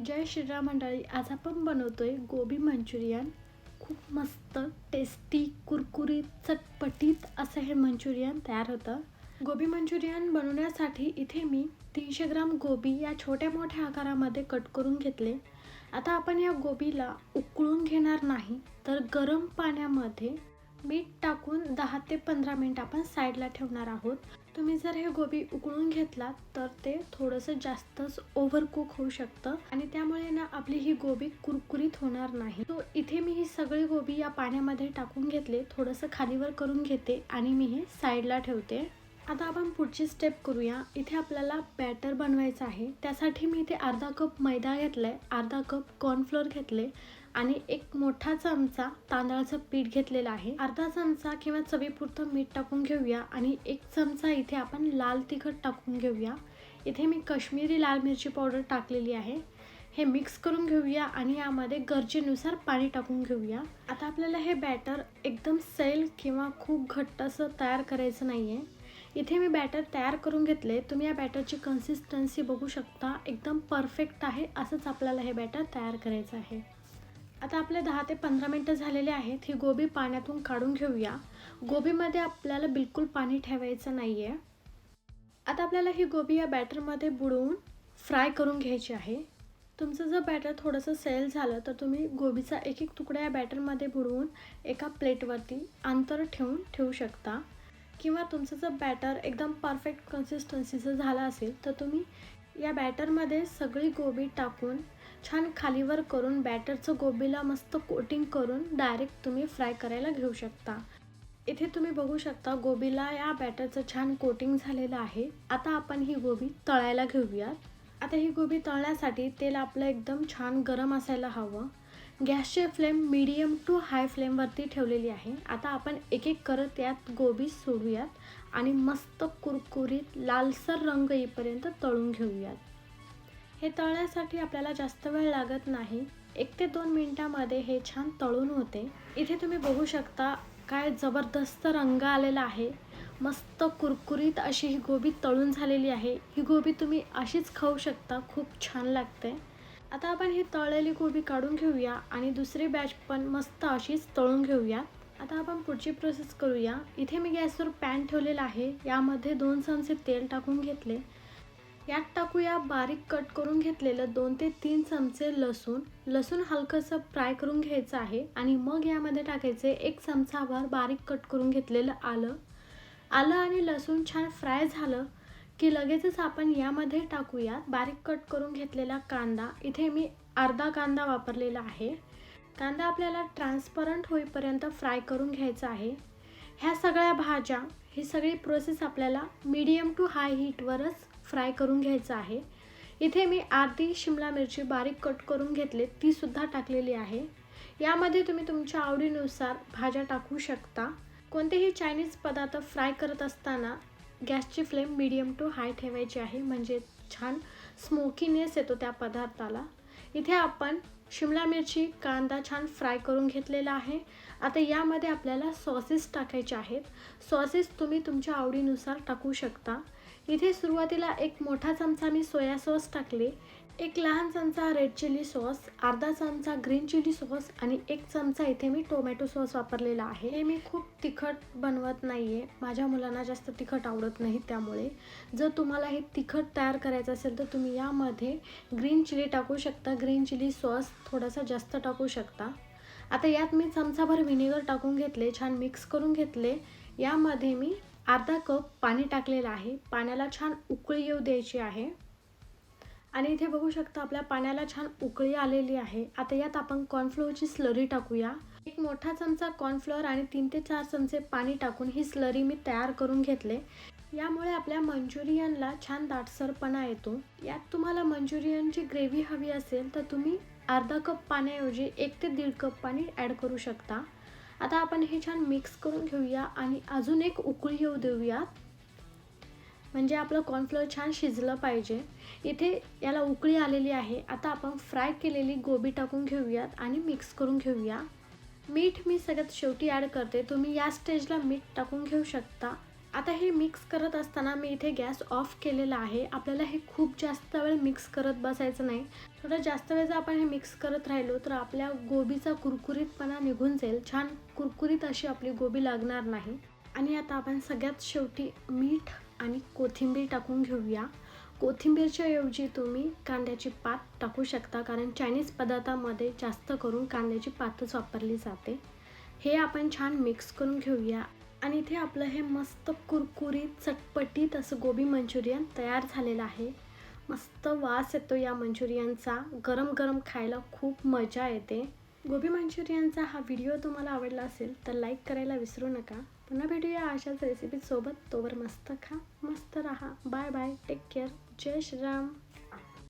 जय श्रीराम मंडळी. आज आपण बनवतोय गोबी मंचुरियन. खूप मस्त टेस्टी कुरकुरीत चटपटीत असं हे मंचुरियन तयार होतं. गोबी मंचुरियन बनवण्यासाठी इथे मी 300 ग्राम गोबी या छोट्या मोठ्या आकारामध्ये कट करून घेतले. आता आपण या गोबीला उकळून घेणार नाही, तर गरम पाण्यामध्ये मीठ टाकून 10 ते 15 मिनिट आपण साईडला ठेवणार आहोत. तुम्ही जर हे गोबी उकळून घेतलात तर ते थोडंसं जास्तच ओव्हरकुक होऊ शकतं आणि त्यामुळे ना आपली ही गोबी कुरकुरीत होणार नाही. तो इथे मी ही सगळी गोबी या पाण्यामध्ये टाकून घेतले, थोडंसं खालीवर करून घेते आणि मी हे साईडला ठेवते. आता आपण पुढची स्टेप करूया. इथे आपल्याला बॅटर बनवायचं आहे. त्यासाठी मी इथे अर्धा कप मैदा घेतलाय, अर्धा कप कॉर्नफ्लोअर घेतले आणि एक मोठा चमचा तांदळाचं पीठ घेतलेलं आहे. अर्धा चमचा किंवा चवीपुरतं मीठ टाकून घेऊया आणि एक चमचा इथे आपण लाल तिखट टाकून घेऊया. इथे मी काश्मीरी लाल मिरची पावडर टाकलेली आहे. हे मिक्स करून घेऊया आणि यामध्ये गरजेनुसार पाणी टाकून घेऊया. आता आपल्याला हे बॅटर एकदम सैल किंवा खूप घट्ट असं तयार करायचं नाही आहे. इथे मी बॅटर तयार करून घेतले. तुम्ही या बॅटरची कन्सिस्टन्सी बघू शकता, एकदम परफेक्ट आहे. असंच आपल्याला हे बॅटर तयार करायचं आहे. आता आपले 10 ते 15 मिनटं झालेले आहेत. ही गोबी पाण्यातून काढून घेऊया. गोबीमध्ये आपल्याला बिलकुल पाणी ठेवायचं नाही आहे. आता आपल्याला ही गोबी या बॅटरमध्ये बुडवून फ्राय करून घ्यायची आहे. तुमचं जर बॅटर थोडंसं सैल झालं तर तुम्ही गोबीचा एक एक तुकडा या बॅटरमध्ये बुडवून एका प्लेटवरती अंतर ठेवून ठेवू शकता. किंवा तुमचं जर बॅटर एकदम परफेक्ट कन्सिस्टन्सीचं झालं असेल तर तुम्ही या बॅटरमध्ये सगळी गोबी टाकून छान खालीवर करून बॅटरचं गोबीला मस्त कोटिंग करून डायरेक्ट तुम्ही फ्राय करायला घेऊ शकता. इथे तुम्ही बघू शकता गोबीला या बॅटरचं छान कोटिंग झालेलं आहे. आता आपण ही गोबी तळायला घेऊयात. आता ही गोबी तळण्यासाठी तेल आपलं एकदम छान गरम असायला हवं. गॅसची फ्लेम मीडियम टू हाय फ्लेमवरती ठेवलेली आहे. आता आपण एक एक करत यात गोबी सोडूयात आणि मस्त कुरकुरीत लालसर रंग येईपर्यंत तळून घेऊयात. हे तळण्यासाठी आपल्याला जास्त वेळ लागत नाही. 1 ते 2 मिनिटांमध्ये हे छान तळून होते. इथे तुम्ही बघू शकता काय जबरदस्त रंग आलेला आहे. मस्त कुरकुरीत अशी ही गोबी तळून झालेली आहे. ही गोबी तुम्ही अशीच खाऊ शकता, खूप छान लागते. आता आपण ही तळलेली गोबी काढून घेऊया आणि दुसरी बॅच पण मस्त अशीच तळून घेऊया. आता आपण पुढची प्रोसेस करूया. इथे मी गॅसवर पॅन ठेवलेला आहे. यामध्ये 2 चमचे तेल टाकून घेतले. यात टाकूया बारीक कट करून घेतलेलं 2 ते 3 चमचे लसूण. लसूण हलकंसं फ्राय करून घ्यायचं आहे आणि मग यामध्ये टाकायचे 1 चमचाभर बारीक कट करून घेतलेलं आलं. आलं आणि लसूण छान फ्राय झालं की लगेचच आपण यामध्ये टाकूया बारीक कट करून घेतलेला कांदा. इथे मी अर्धा कांदा वापरलेला आहे. कांदा आपल्याला ट्रान्सपरंट होईपर्यंत फ्राय करून घ्यायचा आहे. ह्या सगळ्या भाज्या, ही सगळी प्रोसेस आपल्याला मीडियम टू हाय हीटवरच फ्राय करून घ्यायचं आहे. इथे मी अर्धी शिमला मिरची बारीक कट करून घेतले, ती सुद्धा टाकलेली आहे. यामध्ये तुम्ही तुमच्या आवडीनुसार भाज्या टाकू शकता. कोणतेही चायनीज पदार्थ फ्राय करत असताना गॅसची फ्लेम मीडियम टू हाय ठेवायची आहे, म्हणजे छान स्मोकीनेस येतो त्या पदार्थाला. इथे आपण शिमला मिरची, कांदा छान फ्राय करून घेतलेला आहे. आता यामध्ये आपल्याला सॉसेस टाकायचे आहेत. सॉसेस तुम्ही तुमच्या आवडीनुसार टाकू शकता. इथे सुरुवातीला एक मोठा चमचा मी सोया सॉस टाकले, एक लहान चमचा रेड चिली सॉस, अर्धा चमचा ग्रीन चिली सॉस आणि 1 चमचा इथे मी टोमॅटो सॉस वापरलेला आहे. हे मी खूप तिखट बनवत नाही आहे, माझ्या मुलांना जास्त तिखट आवडत नाही. त्यामुळे जर तुम्हाला हे तिखट तयार करायचं असेल तर तुम्ही यामध्ये ग्रीन चिली टाकू शकता. ग्रीन चिली सॉस थोडासा जास्त टाकू शकता. आता यात मी चमचाभर व्हिनेगर टाकून घेतले, छान मिक्स करून घेतले. यामध्ये मी अर्धा कप पाणी टाकलेलं आहे. पाण्याला छान उकळी येऊ द्यायची आहे आणि इथे बघू शकता आपल्या पाण्याला छान उकळी आलेली आहे. आता यात आपण कॉर्नफ्लोअरची स्लरी टाकूया. एक मोठा चमचा कॉर्नफ्लोअर आणि 3 ते 4 चमचे पाणी टाकून ही स्लरी मी तयार करून घेतले. यामुळे आपल्या मंचुरियनला छान दाटसरपणा येतो. यात तुम्हाला मंचुरियनची ग्रेव्ही हवी असेल तर तुम्ही अर्धा कप पाण्याऐवजी 1 ते 1.5 कप पाणी ॲड करू शकता. आता आपण हे छान मिक्स करून घेऊया आणि अजून एक उकळी येऊ देऊयात, म्हणजे आपलं कॉर्नफ्लोअर छान शिजलं पाहिजे. इथे याला उकळी आलेली आहे. आता आपण फ्राय केलेली गोबी टाकून घेऊयात आणि मिक्स करून घेऊया. मीठ मी सगळ्यात शेवटी ॲड करते. तुम्ही या स्टेजला मीठ टाकून घेऊ शकता. आता हे मिक्स करत असताना मी इथे गॅस ऑफ केलेला आहे. आपल्याला हे खूप जास्त वेळ मिक्स करत बसायचं नाही. थोडं जास्त वेळ जर आपण हे मिक्स करत राहिलो तर आपल्या गोबीचा कुरकुरीतपणा निघून जाईल. छान कुरकुरीत अशी आपली गोबी लागणार नाही. आणि आता आपण सगळ्यात शेवटी मीठ आणि कोथिंबीर टाकून घेऊया. कोथिंबीरच्या ऐवजी तुम्ही कांद्याची पात टाकू शकता, कारण चायनीज पदार्थामध्ये जास्त करून कांद्याची पातच वापरली जाते. हे आपण छान मिक्स करून घेऊया. आणि इथे आपलं हे मस्त कुरकुरीत चटपटीत असं गोबी मंचुरियन तयार झालेलं आहे. मस्त वास येतो या मंचुरियनचा. गरम गरम खायला खूप मजा येते. गोबी मंचुरियनचा हा व्हिडिओ तुम्हाला आवडला असेल तर लाईक करायला विसरू नका. पुन्हा भेटूया अशाच रेसिपीसोबत. तोवर मस्त खा, मस्त राहा. Bye bye, take care. जय श्रीराम.